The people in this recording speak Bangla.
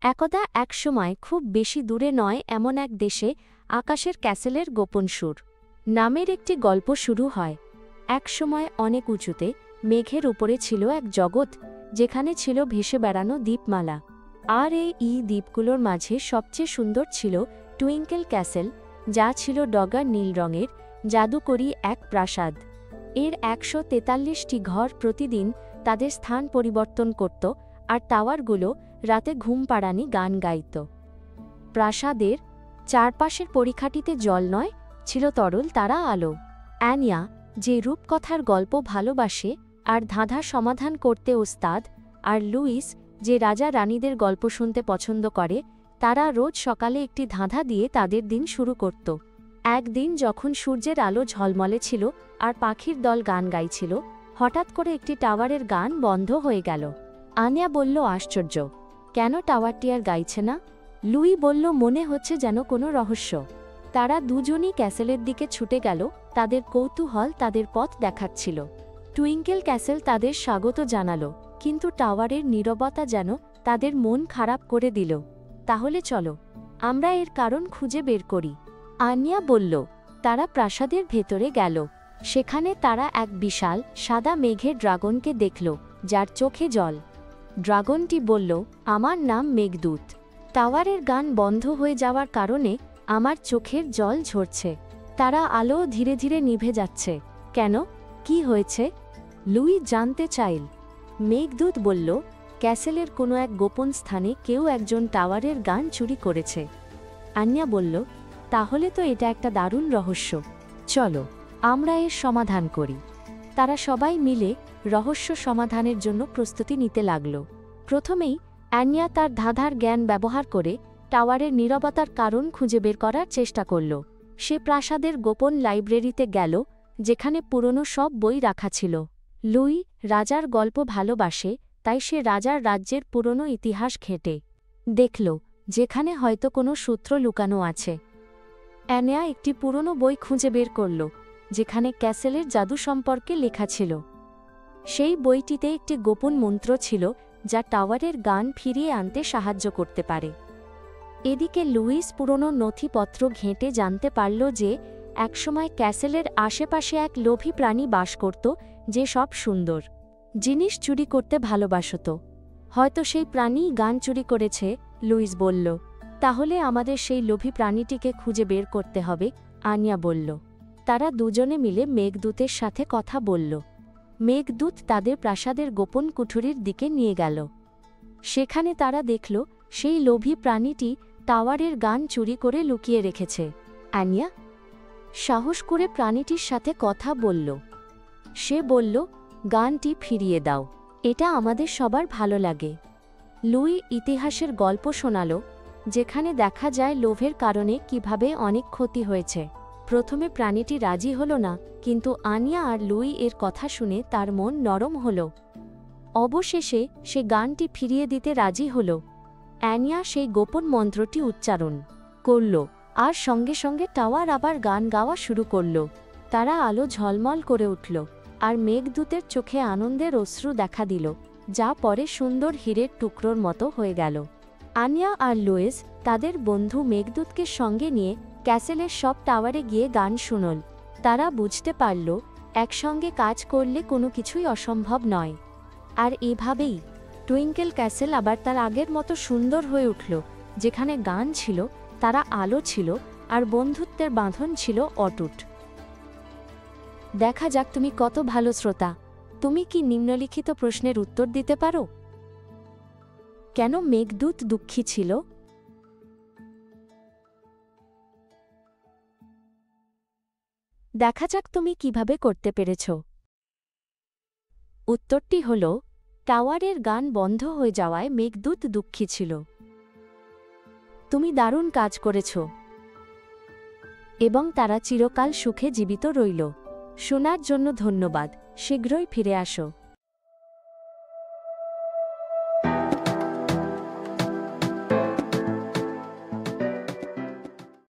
একদা এক সময় খুব বেশি দূরে নয় এমন এক দেশে আকাশের ক্যাসেলের গোপন সুর নামের একটি গল্প শুরু হয়। এক সময় অনেক উঁচুতে মেঘের উপরে ছিল এক জগৎ, যেখানে ছিল ভেসে বেড়ানো দ্বীপমালা। আর এই দ্বীপগুলোর মাঝে সবচেয়ে সুন্দর ছিল টুইঙ্কেল ক্যাসেল, যা ছিল ডগা নীল রঙের জাদুকরী এক প্রাসাদ। এর ১৪৩টি ঘর প্রতিদিন তাদের স্থান পরিবর্তন করত, আর টাওয়ারগুলো রাতে ঘুম পাড়ানি গান গাইত। প্রাসাদের চারপাশের পরিখাটিতে জল নয়, ছিল তরল তারা আলো। অ্যানিয়া, যে রূপকথার গল্প ভালোবাসে আর ধাঁধা সমাধান করতে ওস্তাদ, আর লুইস, যে রাজা রানীদের গল্প শুনতে পছন্দ করে, তারা রোজ সকালে একটি ধাঁধা দিয়ে তাদের দিন শুরু করত। একদিন যখন সূর্যের আলো ঝলমলে ছিল আর পাখির দল গান গাইছিল, হঠাৎ করে একটি টাওয়ারের গান বন্ধ হয়ে গেল। আনিয়া বলল, আশ্চর্য, কেন টাওয়ারটি আর গাইছে না? লুই বলল, মনে হচ্ছে যেন কোনো রহস্য। তারা দুজনই ক্যাসেলের দিকে ছুটে গেল, তাদের কৌতূহল তাদের পথ দেখাচ্ছিল। টুইঙ্কেল ক্যাসেল তাদের স্বাগত জানালো, কিন্তু টাওয়ারের নীরবতা যেন তাদের মন খারাপ করে দিল। তাহলে চলো, আমরা এর কারণ খুঁজে বের করি, আনিয়া বলল। তারা প্রাসাদের ভেতরে গেল। সেখানে তারা এক বিশাল সাদা মেঘের ড্রাগনকে দেখল, যার চোখে জল। ড্রাগনটি বলল, আমার নাম মেঘদূত। টাওয়ারের গান বন্ধ হয়ে যাওয়ার কারণে আমার চোখের জল ঝরছে। তারা আলো ধীরে ধীরে নিভে যাচ্ছে। কেন? কি হয়েছে? লুই জানতে চাইল। মেঘদূত বলল, ক্যাসেলের কোনো এক গোপন স্থানে কেউ একজন টাওয়ারের গান চুরি করেছে। আনিয়া বলল, তাহলে তো এটা একটা দারুণ রহস্য। চলো, আমরা এর সমাধান করি। তারা সবাই মিলে রহস্য সমাধানের জন্য প্রস্তুতি নিতে লাগল। প্রথমেই অ্যানিয়া তার ধাঁধার জ্ঞান ব্যবহার করে টাওয়ারের নীরবতার কারণ খুঁজে বের করার চেষ্টা করল। সে প্রাসাদের গোপন লাইব্রেরিতে গেল, যেখানে পুরনো সব বই রাখা ছিল। লুই রাজার গল্প ভালোবাসে, তাই সে রাজার রাজ্যের পুরনো ইতিহাস ঘেঁটে দেখল, যেখানে হয়তো কোনো সূত্র লুকানো আছে। অ্যানিয়া একটি পুরনো বই খুঁজে বের করল, যেখানে ক্যাসেলের জাদু সম্পর্কে লেখা ছিল। সেই বইটিতে একটি গোপন মন্ত্র ছিল, যা টাওয়ারের গান ফিরিয়ে আনতে সাহায্য করতে পারে। এদিকে লুইস পুরনো নথিপত্র ঘেঁটে জানতে পারল যে একসময় ক্যাসেলের আশেপাশে এক লোভী প্রাণী বাস করত, যে সব সুন্দর জিনিস চুরি করতে ভালোবাসত। হয়তো সেই প্রাণীই গান চুরি করেছে, লুইস বলল। তাহলে আমাদের সেই লোভী প্রাণীটিকে খুঁজে বের করতে হবে, আনিয়া বলল। তারা দুজনে মিলে মেঘদূতের সাথে কথা বলল। মেঘদূত তাদের প্রাসাদের গোপন কুঠুরির দিকে নিয়ে গেল। সেখানে তারা দেখল সেই লোভী প্রাণীটি টাওয়ারের গান চুরি করে লুকিয়ে রেখেছে। আনিয়া সাহস করে প্রাণীটির সাথে কথা বলল। সে বলল, গানটি ফিরিয়ে দাও, এটা আমাদের সবার ভালো লাগে। লুই ইতিহাসের গল্প শোনাল, যেখানে দেখা যায় লোভের কারণে কিভাবে অনেক ক্ষতি হয়েছে। প্রথমে প্রাণীটি রাজি হল না, কিন্তু আনিয়া আর লুই এর কথা শুনে তার মন নরম হল। অবশেষে সে গানটি ফিরিয়ে দিতে রাজি হল। অ্যানিয়া সেই গোপন মন্ত্রটি উচ্চারণ করল, আর সঙ্গে সঙ্গে টাওয়ার আবার গান গাওয়া শুরু করল। তারা আলো ঝলমল করে উঠল, আর মেঘদূতের চোখে আনন্দের অশ্রু দেখা দিল, যা পরে সুন্দর হীরের টুকরোর মতো হয়ে গেল। আনিয়া আর লুইস তাদের বন্ধু মেঘদূতকে সঙ্গে নিয়ে ক্যাসেলের সব টাওয়ারে গিয়ে গান শুনল। তারা বুঝতে পারল, একসঙ্গে কাজ করলে কোনো কিছুই অসম্ভব নয়। আর এভাবেই টুইঙ্কেল ক্যাসেল আবার তার আগের মতো সুন্দর হয়ে উঠল, যেখানে গান ছিল, তারা আলো ছিল, আর বন্ধুত্বের বাঁধন ছিল অটুট। দেখা যাক তুমি কত ভালো শ্রোতা। তুমি কি নিম্নলিখিত প্রশ্নের উত্তর দিতে পারো? কেন মেঘদূত দুঃখী ছিল? দেখা যাক তুমি কিভাবে করতে পেরেছ। উত্তরটি হল, টাওয়ারের গান বন্ধ হয়ে যাওয়ায় মেঘদূত দুঃখী ছিল। তুমি দারুণ কাজ করেছ, এবং তারা চিরকাল সুখে জীবিত রইল। শোনার জন্য ধন্যবাদ। শীঘ্রই ফিরে আসো।